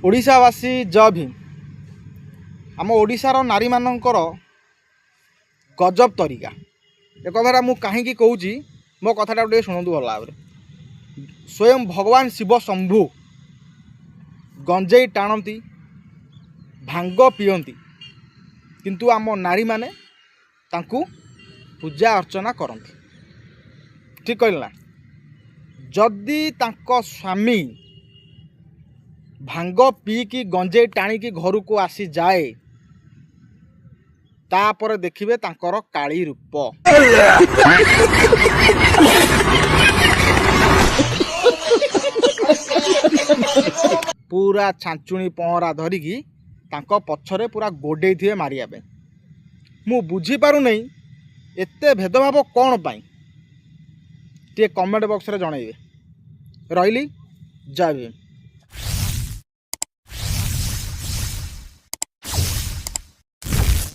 ओडिशावासी जय भीम। आम ओडिशार नारी मानकर गजब तरीका एक कथा मु कहीं कहूँ मो कथाटा गोटे शुणु भल भाव। स्वयं भगवान शिव शंभु गंजेई टाणती भांग पियंती किंतु आम नारी माने तांकु पूजा अर्चना करती। ठीक कहल ना? जदि तांको स्वामी भांग पीकी गंजेई टाणिकी घर को आसी जाए तापर देखिबे तांकर काली रूप। पूरा छांचुणी पहरा धरिकी तांको पछरे पूरा गोडे थे मारिया पे। मु बुझी पारु नहीं एते भेदभाव कौन पाई। टे कमेंट बॉक्स रे जणाइबे। रहिली जय भीम।